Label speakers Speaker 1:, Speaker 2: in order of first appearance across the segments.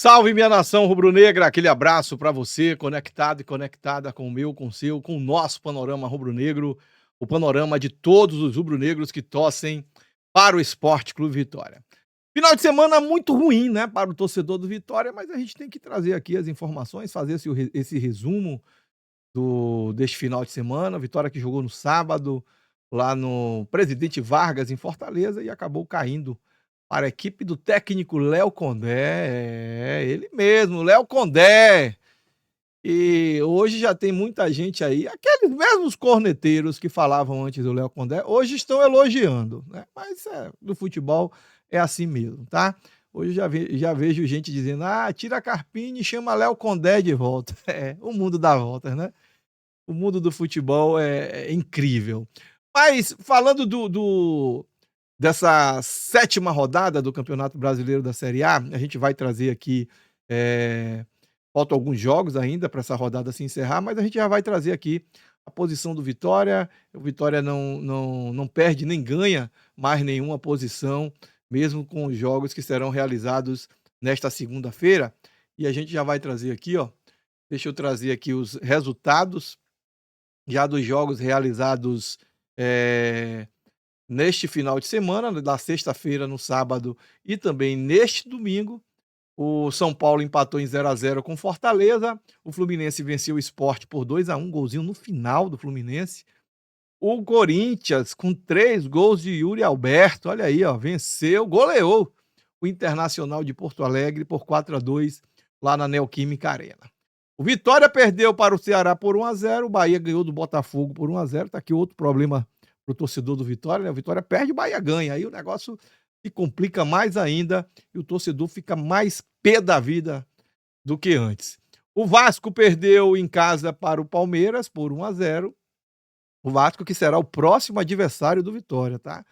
Speaker 1: Salve, minha nação rubro-negra, aquele abraço para você, conectado e conectada com o meu, com o seu, com o nosso panorama rubro-negro, o panorama de todos os rubro-negros que torcem para o Esporte Clube Vitória. Final de semana muito ruim, né, para o torcedor do Vitória, mas a gente tem que trazer aqui as informações, fazer esse resumo deste final de semana. Vitória que jogou no sábado, lá no Presidente Vargas, em Fortaleza, e acabou caindo para a equipe do técnico Léo Condé, ele mesmo, Léo Condé. E hoje já tem muita gente aí, aqueles mesmos corneteiros que falavam antes do Léo Condé, hoje estão elogiando, né? Mas no futebol é assim mesmo, tá? Hoje já vejo gente dizendo: ah, tira a Carpini e chama Léo Condé de volta. É, o mundo dá voltas, né? O mundo do futebol é incrível. Mas falando dessa sétima rodada do Campeonato Brasileiro da Série A gente vai trazer aqui, faltam alguns jogos ainda para essa rodada se encerrar, mas a gente já vai trazer aqui a posição do Vitória. O Vitória não perde nem ganha mais nenhuma posição, mesmo com os jogos que serão realizados nesta segunda-feira. E a gente já vai trazer aqui, ó, deixa eu trazer aqui os resultados já dos jogos realizados, neste final de semana, na sexta-feira, no sábado e também neste domingo. O São Paulo empatou em 0-0 com Fortaleza, o Fluminense venceu o Sport por 2-1, golzinho no final do Fluminense. O Corinthians, com 3 gols de Yuri Alberto, olha aí, ó, venceu, goleou o Internacional de Porto Alegre por 4-2 lá na Neoquímica Arena. O Vitória perdeu para o Ceará por 1-0, o Bahia ganhou do Botafogo por 1-0, tá aqui outro problema para o torcedor do Vitória, né? O Vitória perde, o Bahia ganha, aí o negócio se complica mais ainda e o torcedor fica mais pé da vida do que antes. O Vasco perdeu em casa para o Palmeiras por 1-0, o Vasco que será o próximo adversário do Vitória, tá?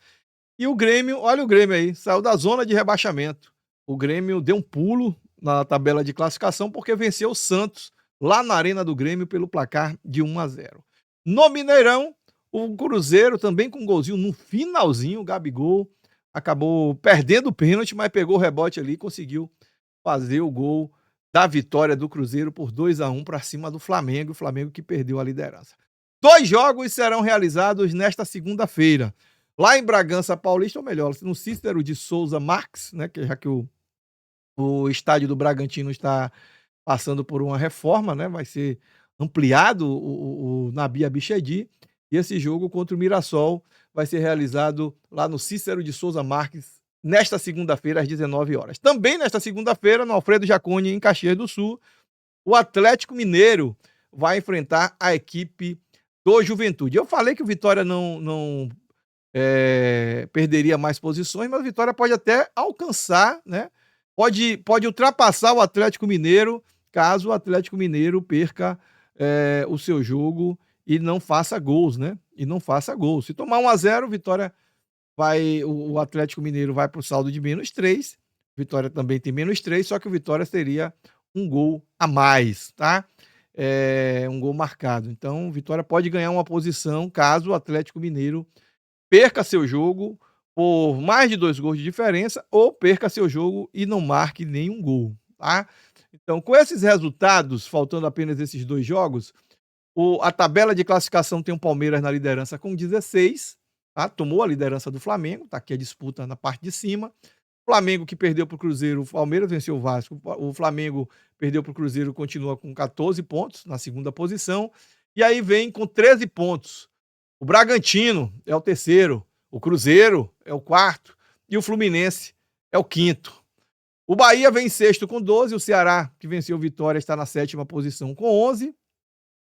Speaker 1: E o Grêmio, olha o Grêmio aí, saiu da zona de rebaixamento. O Grêmio deu um pulo na tabela de classificação porque venceu o Santos lá na Arena do Grêmio pelo placar de 1-0. No Mineirão, o Cruzeiro também com um golzinho no finalzinho, o Gabigol acabou perdendo o pênalti, mas pegou o rebote ali e conseguiu fazer o gol da vitória do Cruzeiro por 2-1 para cima do Flamengo, o Flamengo que perdeu a liderança. 2 jogos serão realizados nesta segunda-feira. Lá em Bragança Paulista, ou melhor, no Cícero de Souza Marques, né, que já que o estádio do Bragantino está passando por uma reforma, né, vai ser ampliado o Nabi Abichedi, e esse jogo contra o Mirassol vai ser realizado lá no Cícero de Souza Marques, nesta segunda-feira, às 19 horas. Também nesta segunda-feira, no Alfredo Jaconi, em Caxias do Sul, o Atlético Mineiro vai enfrentar a equipe do Juventude. Eu falei que o Vitória não perderia mais posições, mas o Vitória pode até alcançar, né? Pode ultrapassar o Atlético Mineiro, caso o Atlético Mineiro perca o seu jogo e não faça gols, né? E não faça gols. Se tomar 1-0, Vitória o Atlético Mineiro vai para o saldo de -3. Vitória também tem -3, só que o Vitória teria um gol a mais, tá? Um gol marcado. Então, Vitória pode ganhar uma posição caso o Atlético Mineiro perca seu jogo por mais de 2 gols de diferença ou perca seu jogo e não marque nenhum gol, tá? Então, com esses resultados, faltando apenas esses 2 jogos, a tabela de classificação tem o Palmeiras na liderança com 16, tá? Tomou a liderança do Flamengo, tá aqui a disputa na parte de cima. Flamengo que perdeu para o Cruzeiro, o Palmeiras venceu o Vasco, o Flamengo perdeu para o Cruzeiro, continua com 14 pontos na segunda posição, e aí vem com 13 pontos. O Bragantino é o terceiro, o Cruzeiro é o quarto e o Fluminense é o quinto. O Bahia vem em sexto com 12, o Ceará, que venceu o Vitória, está na sétima posição com 11,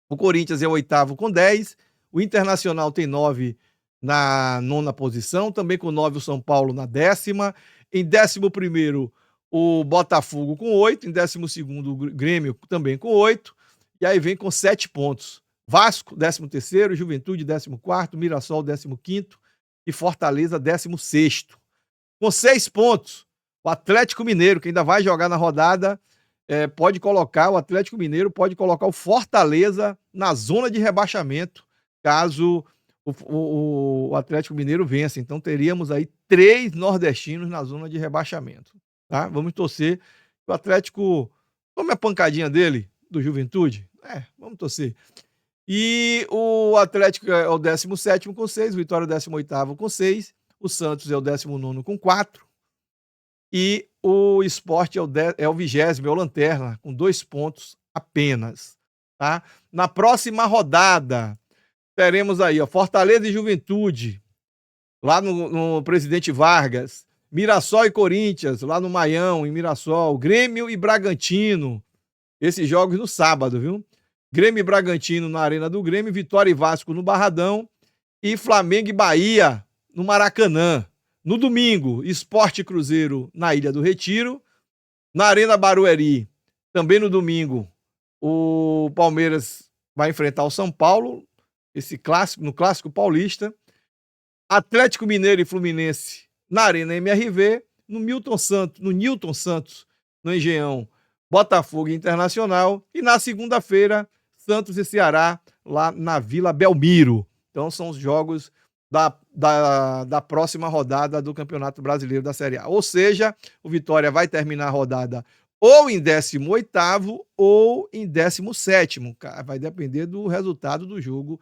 Speaker 1: o Corinthians é o oitavo com 10, o Internacional tem 9 na nona posição, também com 9 o São Paulo na décima, em 11º o Botafogo com 8, em 12º o Grêmio também com 8, e aí vem com 7 pontos. Vasco, 13º, Juventude, 14º, Mirassol, 15º e Fortaleza, 16º. Com 6 pontos, o Atlético Mineiro, que ainda vai jogar na rodada, o Atlético Mineiro pode colocar o Fortaleza na zona de rebaixamento, caso o Atlético Mineiro vença. Então teríamos aí 3 nordestinos na zona de rebaixamento, tá? Vamos torcer O Atlético tome a pancadinha dele, do Juventude. Vamos torcer. E o Atlético é o 17º com 6, o Vitória é o 18º com 6, o Santos é o 19º com 4 e o Sport é o 20º, é o lanterna, com 2 pontos apenas. Tá? Na próxima rodada, teremos aí Fortaleza e Juventude, lá no Presidente Vargas, Mirassol e Corinthians, lá no Maião, em Mirassol, Grêmio e Bragantino, esses jogos no sábado, viu? Grêmio e Bragantino na Arena do Grêmio, Vitória e Vasco no Barradão e Flamengo e Bahia no Maracanã. No domingo, Sport e Cruzeiro na Ilha do Retiro. Na Arena Barueri, também no domingo, o Palmeiras vai enfrentar o São Paulo, no Clássico Paulista. Atlético Mineiro e Fluminense na Arena MRV. No Newton Santos, no Engenhão, Botafogo e Internacional. E na segunda-feira, Santos e Ceará, lá na Vila Belmiro. Então são os jogos da próxima rodada do Campeonato Brasileiro da Série A. Ou seja, o Vitória vai terminar a rodada ou em 18º ou em 17º. Vai depender do resultado do jogo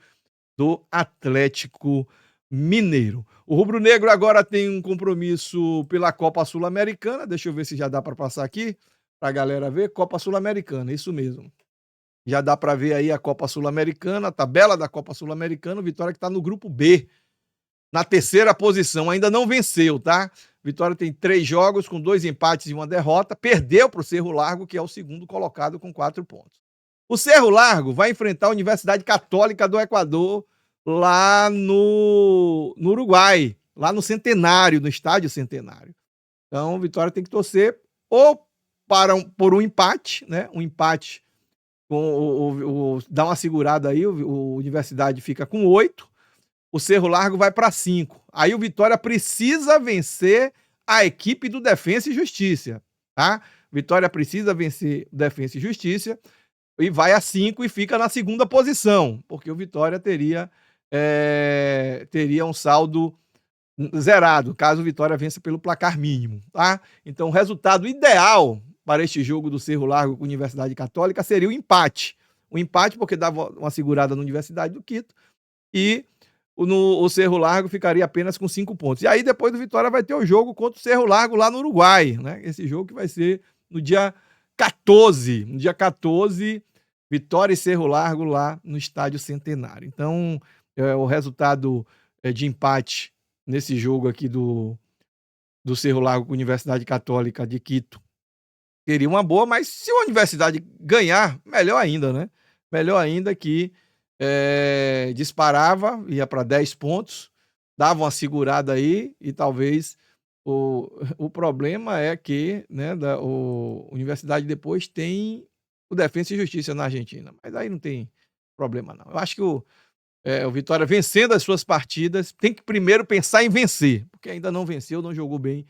Speaker 1: do Atlético Mineiro. O Rubro Negro agora tem um compromisso pela Copa Sul-Americana. Deixa eu ver se já dá para passar aqui para a galera ver. Copa Sul-Americana, isso mesmo. Já dá para ver aí a Copa Sul-Americana, a tabela da Copa Sul-Americana. O Vitória que está no grupo B, na 3ª posição, ainda não venceu, tá? Vitória tem 3 jogos com 2 empates e 1 derrota. Perdeu para o Cerro Largo, que é o segundo colocado com 4 pontos. O Cerro Largo vai enfrentar a Universidade Católica do Equador lá no Uruguai, lá no Centenário, no Estádio Centenário. Então, o Vitória tem que torcer ou por um empate, né? Um empate dá uma segurada aí, o Universidade fica com 8, o Cerro Largo vai para 5. Aí o Vitória precisa vencer a equipe do Defensa e Justiça, tá? Vitória precisa vencer o Defensa e Justiça e vai a 5 e fica na 2ª posição, porque o Vitória teria um saldo zerado, caso o Vitória vença pelo placar mínimo, tá? Então o resultado ideal para este jogo do Cerro Largo com a Universidade Católica seria o empate. O empate porque dava uma segurada na Universidade do Quito e o Cerro Largo ficaria apenas com 5 pontos. E aí depois do Vitória vai ter o jogo contra o Cerro Largo lá no Uruguai, né? Esse jogo que vai ser no dia 14. No dia 14, Vitória e Cerro Largo lá no Estádio Centenário. Então, o resultado de empate nesse jogo aqui do Cerro Largo com a Universidade Católica de Quito seria uma boa, mas se a Universidade ganhar, melhor ainda, né? Melhor ainda que disparava, ia para 10 pontos, dava uma segurada aí e talvez o problema é que, né, a Universidade depois tem o Defensa e Justiça na Argentina, mas aí não tem problema não. Eu acho que o Vitória vencendo as suas partidas tem que primeiro pensar em vencer, porque ainda não venceu, não jogou bem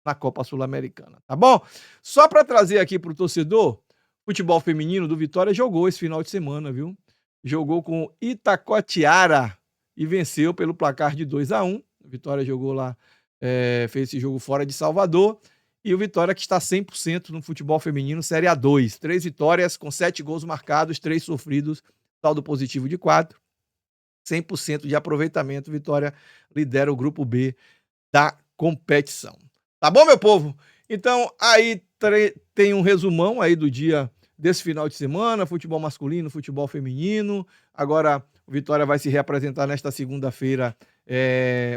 Speaker 1: na Copa Sul-Americana, tá bom? Só para trazer aqui para o torcedor, futebol feminino do Vitória jogou esse final de semana, viu? Jogou com Itacoatiara e venceu pelo placar de 2-1. O Vitória jogou lá, fez esse jogo fora de Salvador. E o Vitória que está 100% no futebol feminino Série A2. 3 vitórias com 7 gols marcados, 3 sofridos, saldo positivo de 4. 100% de aproveitamento. Vitória lidera o grupo B da competição. Tá bom, meu povo? Então, aí tem um resumão aí do dia desse final de semana, futebol masculino, futebol feminino. Agora o Vitória vai se reapresentar nesta segunda-feira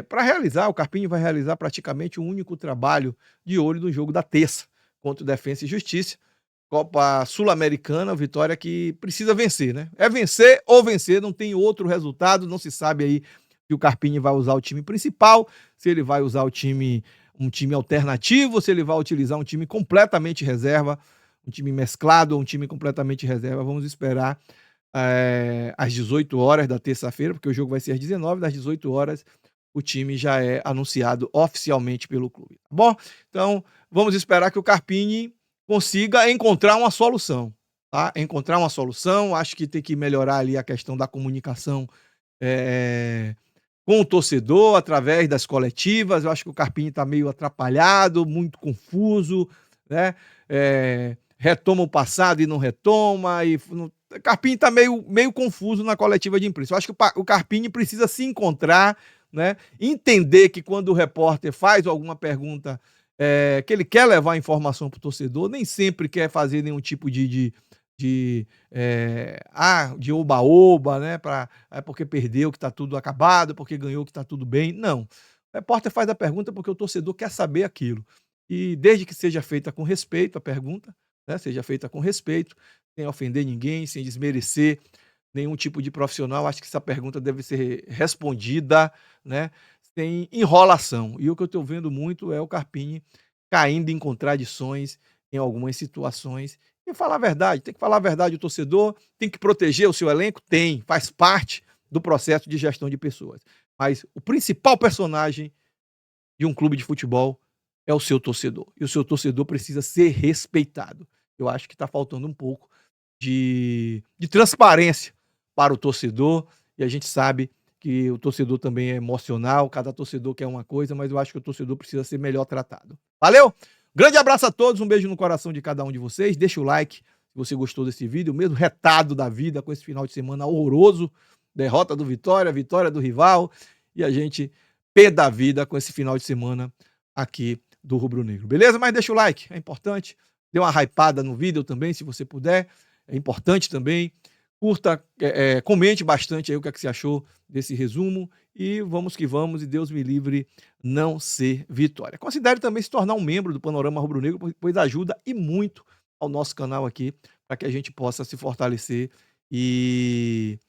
Speaker 1: para realizar, o Carpini vai realizar praticamente um único trabalho de olho no jogo da terça contra o Defensa e Justiça. Copa Sul-Americana, Vitória que precisa vencer, né? É vencer ou vencer, não tem outro resultado, não se sabe aí se o Carpini vai usar o time principal, se ele vai usar um time alternativo, se ele vai utilizar um time completamente reserva, um time mesclado ou um time completamente reserva. Vamos esperar às 18 horas da terça-feira, porque o jogo vai ser às 19, das 18 horas o time já é anunciado oficialmente pelo clube, tá bom? Então, vamos esperar que o Carpini consiga encontrar uma solução, tá? Encontrar uma solução, acho que tem que melhorar ali a questão da comunicação com o torcedor, através das coletivas. Eu acho que o Carpini está meio atrapalhado, muito confuso, né? Retoma o passado e não retoma. Carpini está meio confuso na coletiva de imprensa. Eu acho que o Carpini precisa se encontrar, né? Entender que quando o repórter faz alguma pergunta que ele quer levar informação para o torcedor, nem sempre quer fazer nenhum tipo de oba-oba, né? Porque perdeu que está tudo acabado, porque ganhou que está tudo bem. Não. O repórter faz a pergunta porque o torcedor quer saber aquilo. E desde que seja feita com respeito a pergunta, né? Seja feita com respeito, sem ofender ninguém, sem desmerecer nenhum tipo de profissional, acho que essa pergunta deve ser respondida, né? Sem enrolação. E o que eu estou vendo muito é o Carpini caindo em contradições em algumas situações. E falar a verdade, tem que falar a verdade o torcedor, tem que proteger o seu elenco? Tem, faz parte do processo de gestão de pessoas. Mas o principal personagem de um clube de futebol é o seu torcedor. E o seu torcedor precisa ser respeitado. Eu acho que está faltando um pouco de transparência para o torcedor. E a gente sabe que o torcedor também é emocional, cada torcedor quer uma coisa, mas eu acho que o torcedor precisa ser melhor tratado. Valeu? Grande abraço a todos, um beijo no coração de cada um de vocês. Deixa o like se você gostou desse vídeo, mesmo retado da vida com esse final de semana horroroso. Derrota do Vitória, vitória do rival. E a gente pé da vida com esse final de semana aqui do Rubro Negro. Beleza? Mas deixa o like, é importante. Dê uma hypada no vídeo também, se você puder. É importante também. Curta, comente bastante aí o que é que você achou desse resumo. E vamos que vamos, e Deus me livre não ser Vitória. Considere também se tornar um membro do Panorama Rubro Negro, pois ajuda e muito ao nosso canal aqui, para que a gente possa se fortalecer e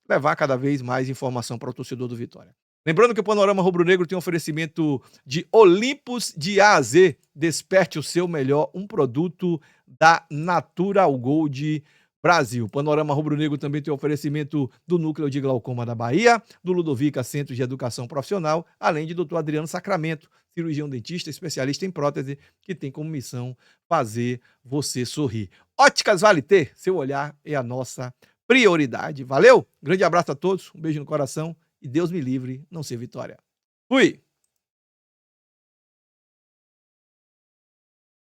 Speaker 1: levar cada vez mais informação para o torcedor do Vitória. Lembrando que o Panorama Rubro Negro tem um oferecimento de Olympus de A a Z. Desperte o seu melhor, um produto da Natural Gold Brasil. Panorama Rubro Negro também tem oferecimento do Núcleo de Glaucoma da Bahia, do Ludovica Centro de Educação Profissional, além de Dr. Adriano Sacramento, cirurgião dentista, especialista em prótese, que tem como missão fazer você sorrir. Óticas Vale Ter, seu olhar é a nossa prioridade. Valeu? Grande abraço a todos, um beijo no coração e Deus me livre não ser Vitória. Fui!